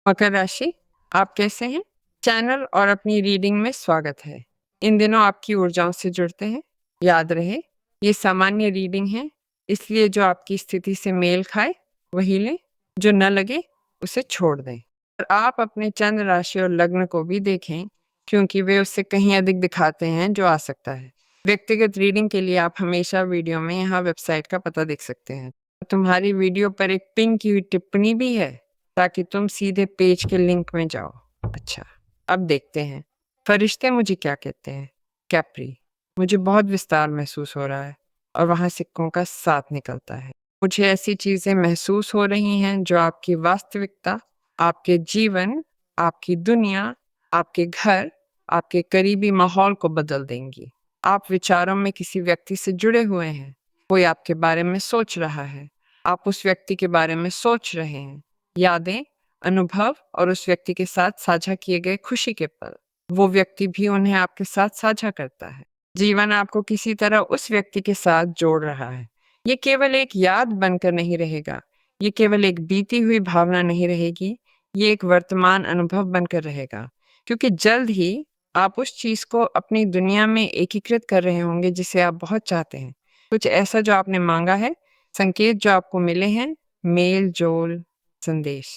मकर राशि, आप कैसे हैं? चैनल और अपनी रीडिंग में स्वागत है। इन दिनों आपकी ऊर्जाओं से जुड़ते हैं। याद रहे, ये सामान्य रीडिंग है, इसलिए जो आपकी स्थिति से मेल खाए वही लें, जो न लगे उसे छोड़ दें। और आप अपने चंद्र राशि और लग्न को भी देखें, क्योंकि वे उससे कहीं अधिक दिखाते हैं जो आ सकता है। व्यक्तिगत रीडिंग के लिए आप हमेशा वीडियो में यहाँ वेबसाइट का पता देख सकते हैं। तुम्हारी वीडियो पर एक पिन की हुई टिप्पणी भी है, ताकि तुम सीधे पेज के लिंक में जाओ। अच्छा, अब देखते हैं फरिश्ते मुझे क्या कहते हैं। कैप्री, मुझे बहुत विस्तार महसूस हो रहा है और वहां सिक्कों का साथ निकलता है। मुझे ऐसी चीजें महसूस हो रही हैं जो आपकी वास्तविकता, आपके जीवन, आपकी दुनिया, आपके घर, आपके करीबी माहौल को बदल देंगी। आप विचारों में किसी व्यक्ति से जुड़े हुए हैं। कोई आपके बारे में सोच रहा है, आप उस व्यक्ति के बारे में सोच रहे हैं। यादें, अनुभव और उस व्यक्ति के साथ साझा किए गए खुशी के पल, वो व्यक्ति भी उन्हें आपके साथ साझा करता है। जीवन आपको किसी तरह उस व्यक्ति के साथ जोड़ रहा है। ये केवल एक याद बनकर नहीं रहेगा, ये केवल एक बीती हुई भावना नहीं रहेगी, ये एक वर्तमान अनुभव बनकर रहेगा। क्योंकि जल्द ही आप उस चीज को अपनी दुनिया में एकीकृत कर रहे होंगे जिसे आप बहुत चाहते हैं। कुछ ऐसा जो आपने मांगा है, संकेत जो आपको मिले हैं, मेल जोल, संदेश,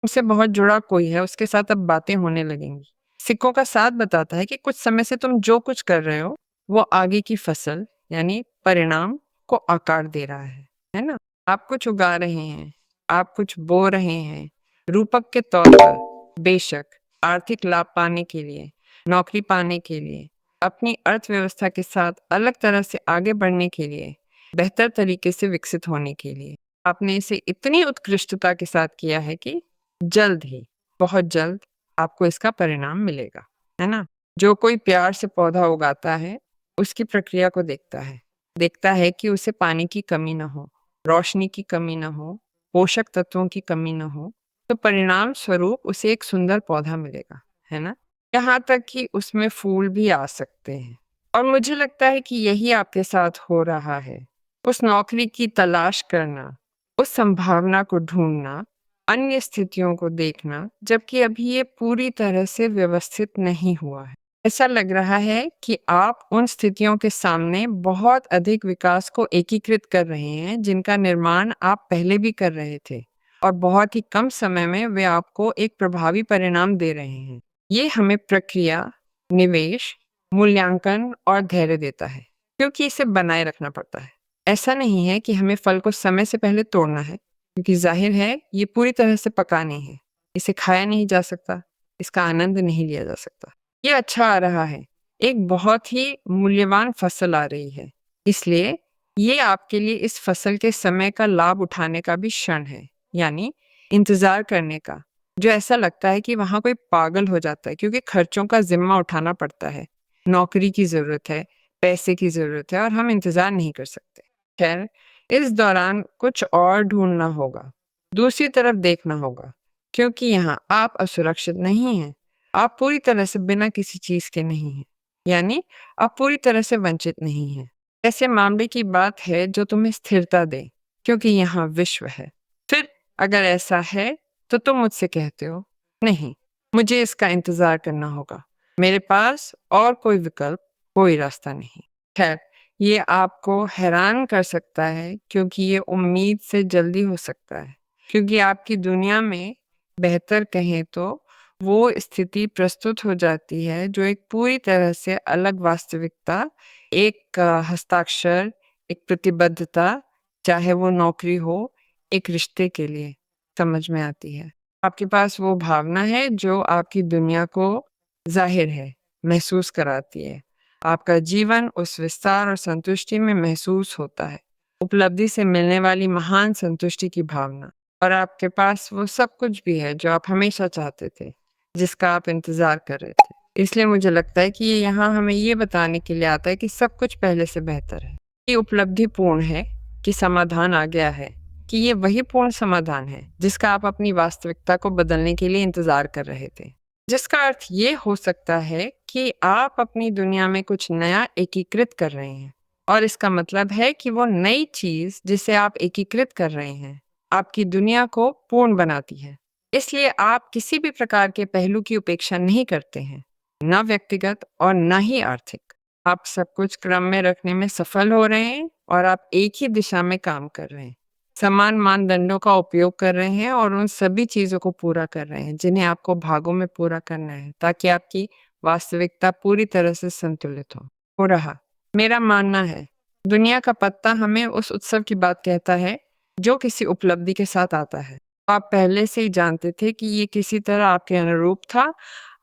उनसे बहुत जुड़ा कोई है, उसके साथ अब बातें होने लगेंगी। सिक्कों का साथ बताता है कि कुछ समय से तुम जो कुछ कर रहे हो वो आगे की फसल यानी परिणाम को आकार दे रहा है ना? आप कुछ उगा रहे हैं, आप कुछ बो रहे हैं, रूपक के तौर पर, बेशक आर्थिक लाभ पाने के लिए, नौकरी पाने के लिए, अपनी अर्थव्यवस्था के साथ अलग तरह से आगे बढ़ने के लिए, बेहतर तरीके से विकसित होने के लिए। आपने इसे इतनी उत्कृष्टता के साथ किया है कि जल्द ही, बहुत जल्द आपको इसका परिणाम मिलेगा, है ना? जो कोई प्यार से पौधा उगाता है, उसकी प्रक्रिया को देखता है कि उसे पानी की कमी न हो, रोशनी की कमी न हो, पोषक तत्वों की कमी न हो, तो परिणाम स्वरूप उसे एक सुंदर पौधा मिलेगा, है ना? यहाँ तक कि उसमें फूल भी आ सकते हैं। और मुझे लगता है कि यही आपके साथ हो रहा है। उस नौकरी की तलाश करना, उस संभावना को ढूंढना, अन्य स्थितियों को देखना, जबकि अभी ये पूरी तरह से व्यवस्थित नहीं हुआ है। ऐसा लग रहा है कि आप उन स्थितियों के सामने बहुत अधिक विकास को एकीकृत कर रहे हैं जिनका निर्माण आप पहले भी कर रहे थे, और बहुत ही कम समय में वे आपको एक प्रभावी परिणाम दे रहे हैं। ये हमें प्रक्रिया, निवेश, मूल्यांकन और धैर्य देता है, क्योंकि इसे बनाए रखना पड़ता है। ऐसा नहीं है कि हमें फल को समय से पहले तोड़ना है, क्योंकि जाहिर है ये पूरी तरह से पका नहीं है, इसे खाया नहीं जा सकता, इसका आनंद नहीं लिया जा सकता। ये अच्छा आ रहा है, एक बहुत ही मूल्यवान फसल आ रही है, इसलिए ये आपके लिए इस फसल के समय का लाभ उठाने का भी क्षण है, यानी इंतजार करने का, जो ऐसा लगता है कि वहां कोई पागल हो जाता है, क्योंकि खर्चों का जिम्मा उठाना पड़ता है, नौकरी की जरूरत है, पैसे की जरूरत है, और हम इंतजार नहीं कर सकते। खैर, इस दौरान कुछ और ढूंढना होगा, दूसरी तरफ देखना होगा, क्योंकि यहाँ आप असुरक्षित नहीं हैं, आप पूरी तरह से बिना किसी चीज के नहीं हैं, यानी आप पूरी तरह से वंचित नहीं हैं। ऐसे मामले की बात है जो तुम्हें स्थिरता दे, क्योंकि यहाँ विश्व है। फिर अगर ऐसा है तो तुम मुझसे कहते हो, नहीं, मुझे इसका इंतजार करना होगा, मेरे पास और कोई विकल्प, कोई रास्ता नहीं। खैर, ये आपको हैरान कर सकता है, क्योंकि ये उम्मीद से जल्दी हो सकता है, क्योंकि आपकी दुनिया में, बेहतर कहें तो, वो स्थिति प्रस्तुत हो जाती है जो एक पूरी तरह से अलग वास्तविकता, एक हस्ताक्षर, एक प्रतिबद्धता, चाहे वो नौकरी हो, एक रिश्ते के लिए, समझ में आती है। आपके पास वो भावना है जो आपकी दुनिया को जाहिर है, महसूस कराती है। आपका जीवन उस विस्तार और संतुष्टि में महसूस होता है, उपलब्धि से मिलने वाली महान संतुष्टि की भावना। और आपके पास वो सब कुछ भी है जो आप हमेशा चाहते थे, जिसका आप इंतजार कर रहे थे। इसलिए मुझे लगता है कि ये यहाँ हमें ये बताने के लिए आता है कि सब कुछ पहले से बेहतर है। ये उपलब्धि पूर्ण है कि समाधान आ गया है, कि ये वही पूर्ण समाधान है जिसका आप अपनी वास्तविकता को बदलने के लिए इंतजार कर रहे थे। जिसका अर्थ ये हो सकता है कि आप अपनी दुनिया में कुछ नया एकीकृत कर रहे हैं, और इसका मतलब है कि वो नई चीज जिसे आप एकीकृत कर रहे हैं, आपकी दुनिया को पूर्ण बनाती है। इसलिए आप किसी भी प्रकार के पहलू की उपेक्षा नहीं करते हैं, ना व्यक्तिगत और ना ही आर्थिक। आप सब कुछ क्रम में रखने में सफल हो रहे हैं और आप एक ही दिशा में काम कर रहे हैं। समान मानदंडों का उपयोग कर रहे हैं और उन सभी चीज़ों को पूरा कर रहे हैं, जिन्हें आपको भागों में पूरा करना है, ताकि आपकी वास्तविकता पूरी तरह से संतुलित हो रहा। मेरा मानना है, दुनिया का पत्ता हमें उस उत्सव की बात कहता है, जो किसी उपलब्धि के साथ आता है। आप पहले से ही जानते थे कि ये किसी तरह आपके अनुरूप था।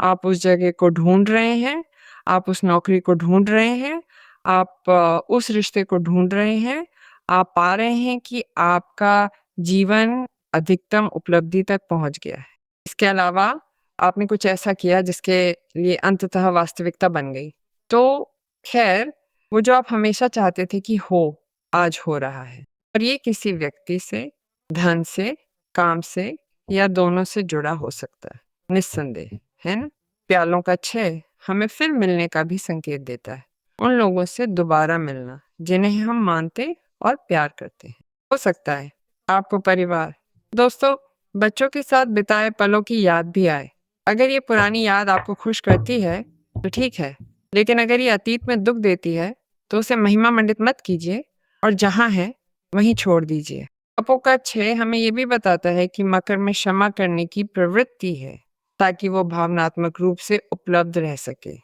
आप उस जगह को ढूँढ रहे हैं, आप उस नौकरी को ढूँढ रहे हैं, आप उस रिश्ते को ढूँढ रहे हैं। आप पा रहे हैं कि आपका जीवन अधिकतम उपलब्धि तक पहुँच गया है। इसके अलावा आपने कुछ ऐसा किया जिसके लिए अंततः वास्तविकता बन गई। तो ख़ैर, वो जो आप हमेशा चाहते थे कि हो, आज हो रहा है। और ये किसी व्यक्ति से, धन से, काम से या दोनों से जुड़ा हो सकता है, निस्संदेह, है ना? प्यालों का क्षय हमें फिर मिलने का भी संकेत देता है। उन लोगों से दोबारा मिलना, जिन्हें हम मानते और प्यार करते हैं। हो सकता है आपको परिवार, दोस्तों, बच्चों के साथ बिताए पलों की याद भी आए। अगर ये पुरानी याद आपको खुश करती है, तो ठीक है। लेकिन अगर ये अतीत में दुःख देती है, तो उसे महिमा मंडित मत कीजिए और जहाँ है, वहीं छोड़ दीजिए। पापों का क्षय हमें ये भी बताता है कि मकर में क्षमा करने की प्रवृत्ति है, ताकि वो भावनात्मक रूप से उपलब्ध रह सके।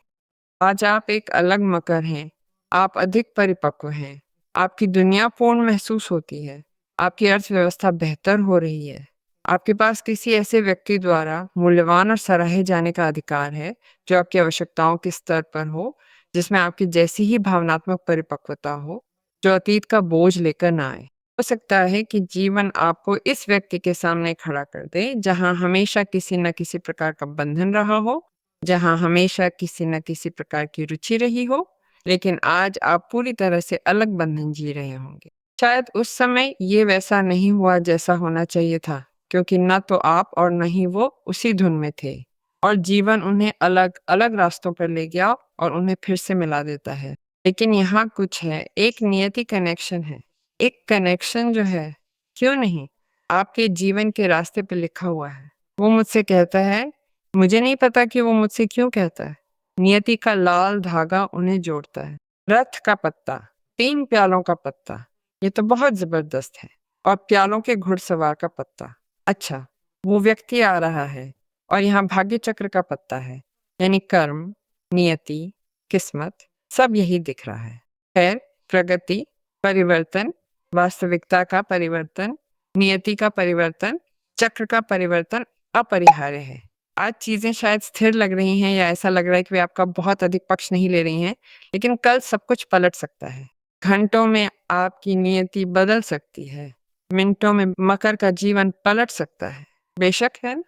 आज आप एक अलग मकर हैं, आप अधिक परिपक्व हैं, आपकी दुनिया पूर्ण महसूस होती है, आपकी अर्थव्यवस्था बेहतर हो रही है, आपके पास किसी ऐसे व्यक्ति द्वारा मूल्यवान और सराहे जाने का अधिकार है, जो आपकी आवश्यकताओं के स्तर पर हो, जिसमें आपकी जैसी ही भावनात्मक परिपक्वता हो, जो अतीत का बोझ लेकर ना आए। हो सकता है कि जीवन आपको इस व्यक्ति के सामने खड़ा कर दे, जहाँ हमेशा किसी न किसी प्रकार का बंधन रहा हो, जहाँ हमेशा किसी न किसी प्रकार की रुचि रही हो, लेकिन आज आप पूरी तरह से अलग बंधन जी रहे होंगे। शायद उस समय ये वैसा नहीं हुआ जैसा होना चाहिए था, क्योंकि न तो आप और न ही वो उसी धुन में थे, और जीवन उन्हें अलग-अलग रास्तों पर ले गया और उन्हें फिर से मिला देता है। लेकिन यहाँ कुछ है, एक नियति कनेक्शन है। एक कनेक्शन जो है, क्यों नहीं, आपके जीवन के रास्ते पे लिखा हुआ है। वो मुझसे कहता है, मुझे नहीं पता कि वो मुझसे क्यों कहता है। नियति का लाल धागा उन्हें जोड़ता है। रथ का पत्ता, 3 प्यालों का पत्ता, ये तो बहुत ज़बरदस्त है। और प्यालों के घुड़सवार का पत्ता। अच्छा, वो व्यक्ति आ रहा है और यहाँ भाग्य चक्र का पत्ता है, यानी कर्म, नियति, किस्मत, सब यही दिख रहा है। खैर, प्रगति, परिवर्तन, वास्तविकता का परिवर्तन, नियति का परिवर्तन, चक्र का परिवर्तन अपरिहार्य है। आज चीज़ें शायद स्थिर लग रही हैं या ऐसा लग रहा है कि वे आपका बहुत अधिक पक्ष नहीं ले रही हैं, लेकिन कल सब कुछ पलट सकता है। घंटों में आपकी नियति बदल सकती है। मिनटों में मकर का जीवन पलट सकता है। बेशक है ना?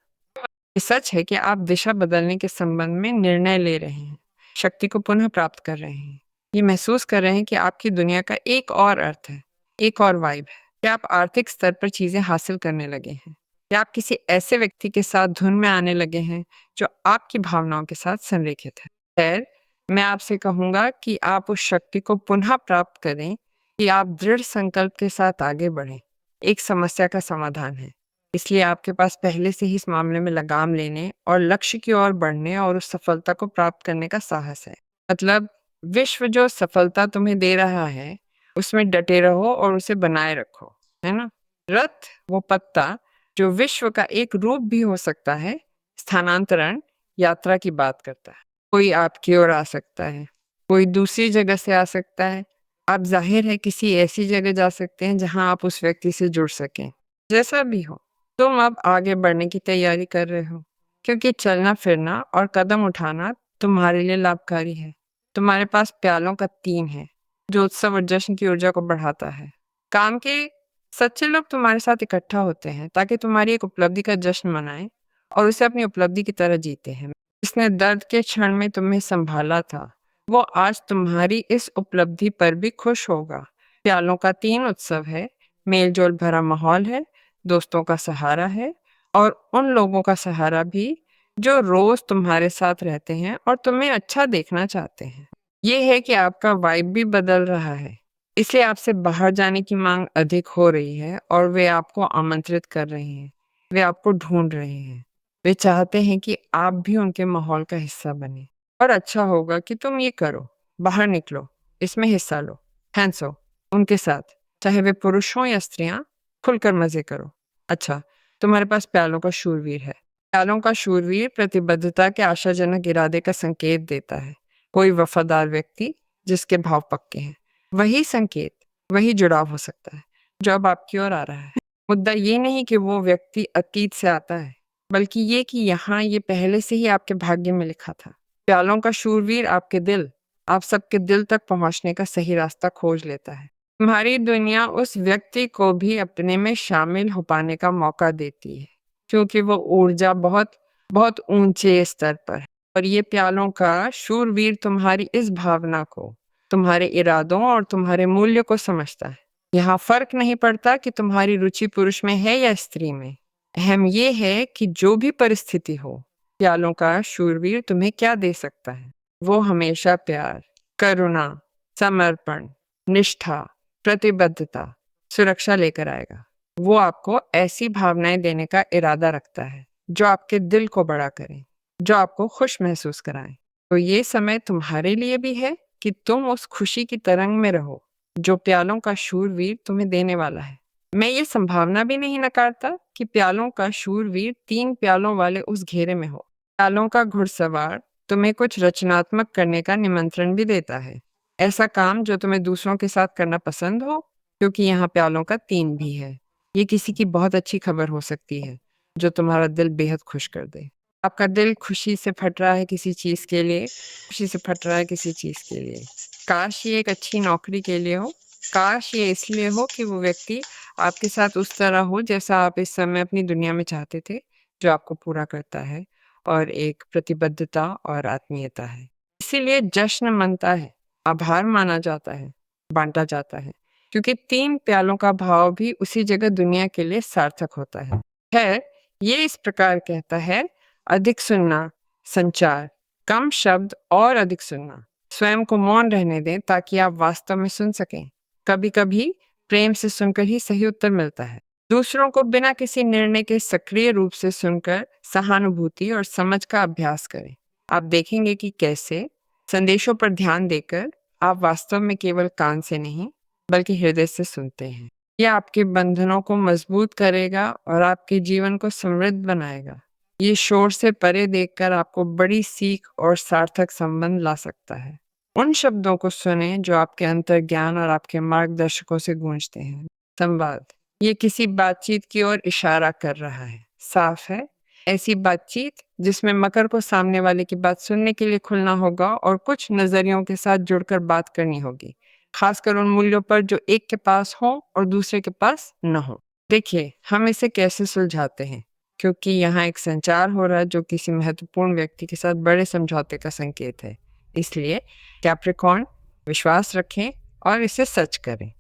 ये सच है कि आप दिशा बदलने के संबंध में निर्णय ले रहे हैं, शक्ति को पुनः प्राप्त कर रहे हैं। ये महसूस कर रहे हैं कि आपकी दुनिया का एक और अर्थ है, एक और वाइब है, कि आप आर्थिक स्तर पर चीज़ें हासिल करने लगे हैं, या आप किसी ऐसे व्यक्ति के साथ धुन में आने लगे हैं, जो आपकी भावनाओं के साथ संरेखित है। खैर, मैं आपसे कहूँगा कि आप उस शक्ति को पुनः प्राप्त करें, कि आप दृढ़ संकल्प के साथ आगे बढ़ें। एक समस्या का समाधान है, इसलिए आपके पास पहले से ही इस मामले में लगाम लेने और लक्ष्य की ओर बढ़ने और उस सफलता को प्राप्त करने का साहस है। मतलब विश्व जो सफलता तुम्हें दे रहा है, उसमें डटे रहो और उसे बनाए रखो, है ना? रथ, वो पत्ता जो विश्व का एक रूप भी हो सकता है, स्थानांतरण, यात्रा की बात करता है। कोई आपकी ओर आ सकता है, कोई दूसरी जगह से आ सकता है। आप ज़ाहिर है किसी ऐसी जगह जा सकते हैं जहाँ आप उस व्यक्ति से जुड़ सकें। जैसा भी हो, तुम अब आगे बढ़ने की तैयारी कर रहे हो, क्योंकि चलना-फिरना और कदम उठाना तुम्हारे लिए लाभकारी है। तुम्हारे पास प्यालों का 3 है, जो उत्सव और जश्न की ऊर्जा को बढ़ाता है। काम के सच्चे लोग तुम्हारे साथ इकट्ठा होते हैं, ताकि तुम्हारी एक उपलब्धि का जश्न मनाएँ और उसे अपनी उपलब्धि की तरह जीते हैं। जिसने दर्द के क्षण में तुम्हें सँभाला था, वो आज तुम्हारी इस उपलब्धि पर भी खुश होगा। प्यालों का 3 उत्सव है, मेल-जोल भरा माहौल है, दोस्तों का सहारा है, और उन लोगों का सहारा भी, जो रोज़ तुम्हारे साथ रहते हैं और तुम्हें अच्छा देखना चाहते हैं। ये है कि आपका वाइब भी बदल रहा है, इसलिए आपसे बाहर जाने की माँग अधिक हो रही है और वे आपको आमंत्रित कर रहे हैं। वे आपको ढूंढ रहे हैं। वे चाहते हैं कि आप भी उनके माहौल का हिस्सा बने। और अच्छा होगा कि तुम ये करो, बाहर निकलो, इसमें हिस्सा लो, हंसो उनके साथ, चाहे वे पुरुष हों या स्त्रियां, खुलकर मजे करो। अच्छा, तुम्हारे पास प्यालों का शूरवीर है। प्यालों का शूरवीर प्रतिबद्धता के आशाजनक इरादे का संकेत देता है। कोई वफादार व्यक्ति जिसके भाव पक्के हैं, वही संकेत, वही जुड़ाव हो सकता है जो अब आपकी ओर आ रहा है। मुद्दा ये नहीं कि वो व्यक्ति अतीत से आता है, बल्कि ये कि यहाँ ये पहले से ही आपके भाग्य में लिखा था। प्यालों का शूरवीर आपके दिल, आप सबके दिल तक पहुंचने का सही रास्ता खोज लेता है। तुम्हारी दुनिया उस व्यक्ति को भी अपने में शामिल हो पाने का मौका देती है, क्योंकि वो ऊर्जा बहुत बहुत ऊंचे स्तर पर है। और ये प्यालों का शूरवीर तुम्हारी इस भावना को, तुम्हारे इरादों और तुम्हारे मूल्य को समझता है। यहाँ फर्क नहीं पड़ता कि तुम्हारी रुचि पुरुष में है या स्त्री में। अहम ये है कि जो भी परिस्थिति हो, प्यालों का शूरवीर तुम्हें क्या दे सकता है। वो हमेशा प्यार, करुणा, समर्पण, निष्ठा, प्रतिबद्धता, सुरक्षा लेकर आएगा। वो आपको ऐसी भावनाएं देने का इरादा रखता है जो आपके दिल को बड़ा करें, जो आपको खुश महसूस कराएं। तो ये समय तुम्हारे लिए भी है कि तुम उस खुशी की तरंग में रहो जो प्यालों का शूरवीर तुम्हें देने वाला है। मैं ये संभावना भी नहीं नकारता कि प्यालों का शूरवीर 3 प्यालों वाले उस घेरे में हो। प्यालों का घुड़सवार तुम्हें कुछ रचनात्मक करने का निमंत्रण भी देता है। ऐसा काम जो तुम्हें दूसरों के साथ करना पसंद हो, क्योंकि यहाँ प्यालों का 3 भी है। ये किसी की बहुत अच्छी खबर हो सकती है जो तुम्हारा दिल बेहद खुश कर दे। आपका दिल खुशी से फट रहा है किसी चीज के लिए, खुशी से फट रहा है किसी चीज के लिए। काश ये एक अच्छी नौकरी के लिए हो, काश ये इसलिए हो कि वो व्यक्ति आपके साथ उस तरह हो जैसा आप इस समय अपनी दुनिया में चाहते थे, जो आपको पूरा करता है और एक प्रतिबद्धता और आत्मीयता है। इसीलिए जश्न मनता है, आभार माना जाता है, बांटा जाता है, क्योंकि 3 प्यालों का भाव भी उसी जगह दुनिया के लिए सार्थक होता है। खैर, ये इस प्रकार कहता है, अधिक सुनना, संचार, कम शब्द और अधिक सुनना। स्वयं को मौन रहने दें ताकि आप वास्तव में सुन सकें। कभी-कभी प्रेम से सुनकर ही सही उत्तर मिलता है। दूसरों को बिना किसी निर्णय के सक्रिय रूप से सुनकर सहानुभूति और समझ का अभ्यास करें। आप देखेंगे कि कैसे संदेशों पर ध्यान देकर आप वास्तव में केवल कान से नहीं, बल्कि हृदय से सुनते हैं। यह आपके बंधनों को मजबूत करेगा और आपके जीवन को समृद्ध बनाएगा। ये शोर से परे देखकर आपको बड़ी सीख और सार्थक संबंध ला सकता है। उन शब्दों को सुने जो आपके अंतर्ज्ञान और आपके मार्गदर्शकों से गूंजते हैं। संवाद, ये किसी बातचीत की ओर इशारा कर रहा है। साफ है, ऐसी बातचीत जिसमें मकर को सामने वाले की बात सुनने के लिए खुलना होगा और कुछ नजरियों के साथ जुड़कर बात करनी होगी, खासकर उन मूल्यों पर जो एक के पास हो और दूसरे के पास न हो। देखिए, हम इसे कैसे सुलझाते हैं, क्योंकि यहाँ एक संचार हो रहा है जो किसी महत्वपूर्ण व्यक्ति के साथ बड़े समझौते का संकेत है। इसलिए कैप्रिकॉर्न, विश्वास रखें और इसे सच करें।